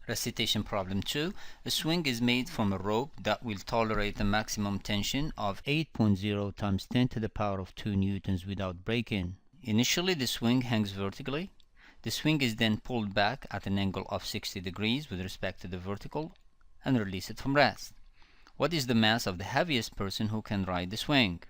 Recitation problem 2. A swing is made from a rope that will tolerate a maximum tension of 8.0 times 10 to the power of 2 newtons without breaking. Initially, the swing hangs vertically. The swing is then pulled back at an angle of 60 degrees with respect to the vertical and release it from rest. What is the mass of the heaviest person who can ride the swing?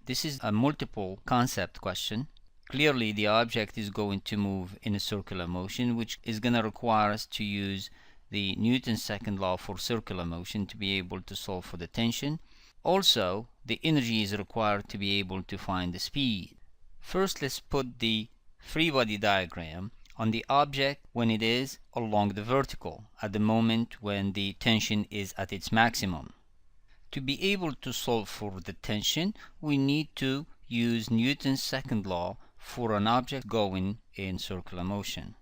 This is a multiple concept question. Clearly, the object is going to move in a circular motion, which is going to require us to use the Newton's second law for circular motion to be able to solve for the tension. Also, the energy is required to be able to find the speed. First, let's put the free body diagram on the object when it is along the vertical, at the moment when the tension is at its maximum. To be able to solve for the tension, we need to use Newton's second law for an object going in circular motion.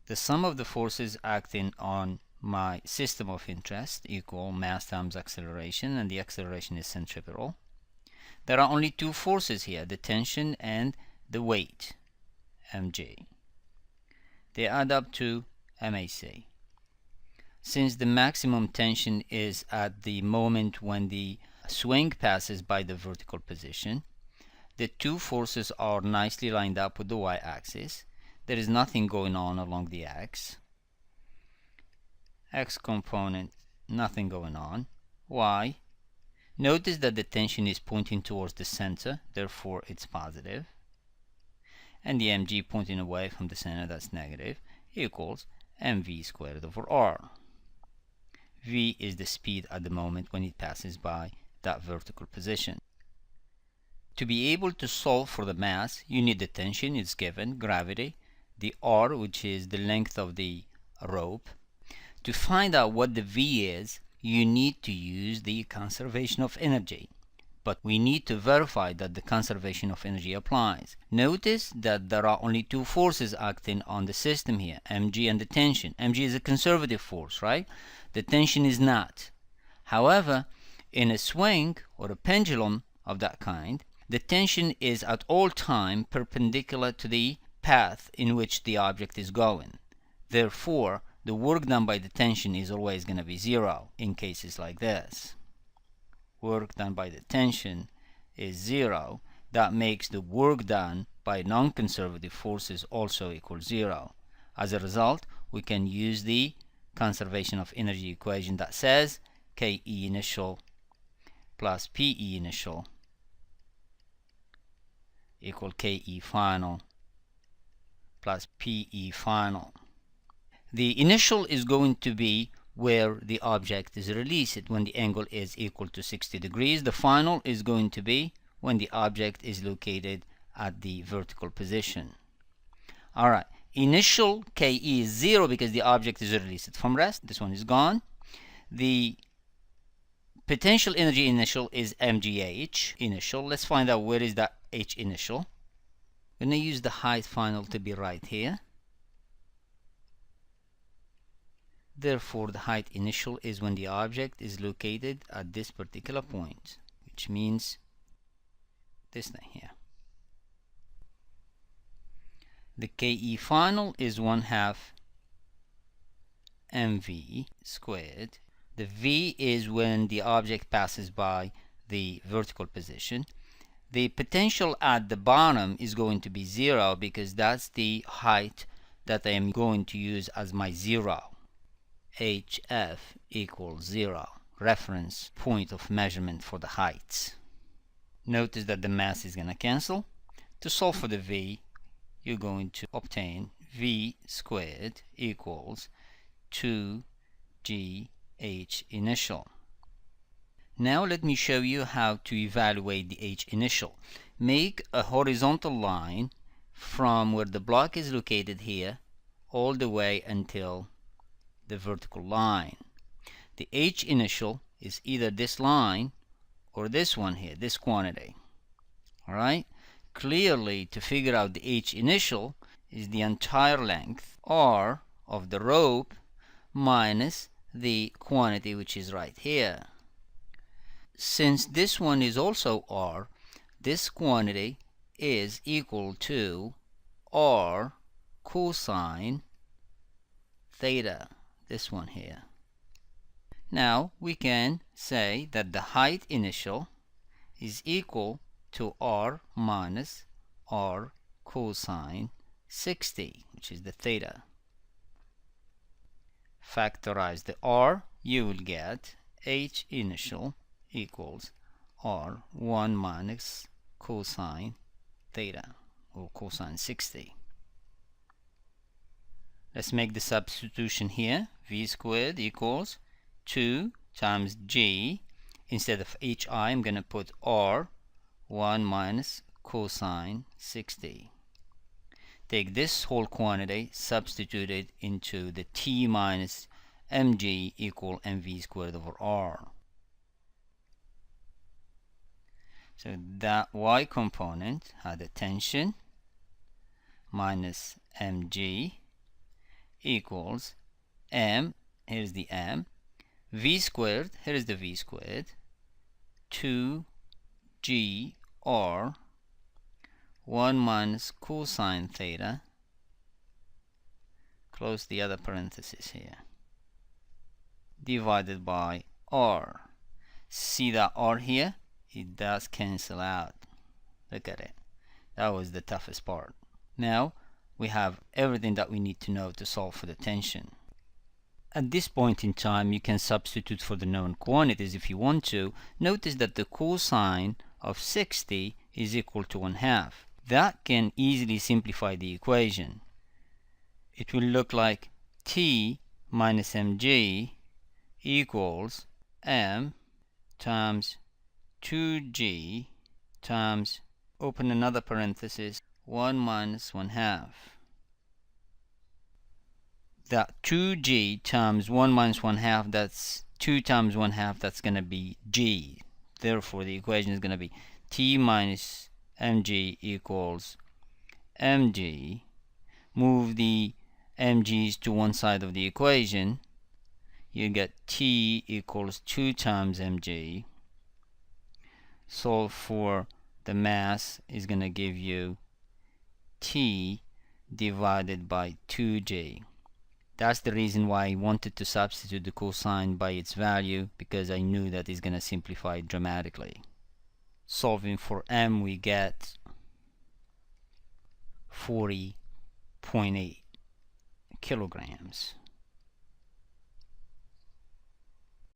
The sum of the forces acting on my system of interest equal mass times acceleration, and the acceleration is centripetal. There are only two forces here, the tension and the weight, mg. They add up to mac. Since the maximum tension is at the moment when the swing passes by the vertical position, the two forces are nicely lined up with the y-axis. There is nothing going on along the x. X component, nothing going on. Y. Notice that the tension is pointing towards the center, therefore it's positive. And the mg pointing away from the center, that's negative, equals mv squared over r. V is the speed at the moment when it passes by that vertical position. To be able to solve for the mass, you need the tension, it's given, gravity, the r, which is the length of the rope. To find out what the v is, you need to use the conservation of energy. But we need to verify that the conservation of energy applies. Notice that there are only two forces acting on the system here, mg and the tension. Mg is a conservative force, right? The tension is not. However, in a swing or a pendulum of that kind, the tension is at all time perpendicular to the path in which the object is going. Therefore, the work done by the tension is always going to be zero in cases like this. Work done by the tension is zero. That makes the work done by non-conservative forces also equal zero. As a result, we can use the conservation of energy equation that says Ke initial plus Pe initial equal Ke final plus Pe final. The initial is going to be where the object is released when the angle is equal to 60 degrees. The final is going to be when the object is located at the vertical position. Alright, initial Ke is 0 because the object is released from rest. This one is gone. The potential energy initial is mgh initial. Let's find out where is that h initial. We're going to use the height final to be right here. Therefore, the height initial is when the object is located at this particular point, which means this thing here. The Ke final is 1/2 mv squared. The v is when the object passes by the vertical position. The potential at the bottom is going to be 0 because that's the height that I am going to use as my 0. HF equals 0, reference point of measurement for the heights. Notice that the mass is going to cancel. To solve for the v, you're going to obtain v squared equals 2gh initial. Now let me show you how to evaluate the h initial. Make a horizontal line from where the block is located here all the way until the vertical line. The h initial is either this line or this one here, this quantity. Alright? Clearly, to figure out the h initial is the entire length r of the rope minus the quantity which is right here. Since this one is also r, this quantity is equal to r cosine theta, this one here. Now we can say that the height initial is equal to r minus r cosine 60, which is the theta. Factorize the r, you will get h initial equals r1 minus cosine theta, or cosine 60. Let's make the substitution here. V squared equals 2 times g. Instead of hi, I'm going to put r 1 minus cosine 60. Take this whole quantity, substitute it into the t minus mg equal mv squared over r. So that y component had a tension minus mg equals m, here's the m, v squared, here is the v squared, 2g r 1 minus cosine theta, close the other parenthesis here, divided by r. See that r here? It does cancel out. Look at it. That was the toughest part. Now we have everything that we need to know to solve for the tension. At this point in time, you can substitute for the known quantities if you want to. Notice that the cosine of 60 is equal to 1/2. That can easily simplify the equation. It will look like t minus mg equals m times 2g times, open another parenthesis, 1 minus 1/2. That 2g times 1 minus 1/2, that's 2 times 1/2, that's going to be g. Therefore, the equation is going to be t minus mg equals mg. Move the mg's to one side of the equation. You get t equals 2 times mg. Solve for the mass is going to give you t divided by 2g. That's the reason why I wanted to substitute the cosine by its value, because I knew that it's going to simplify dramatically. Solving for m, we get 40.8 kilograms.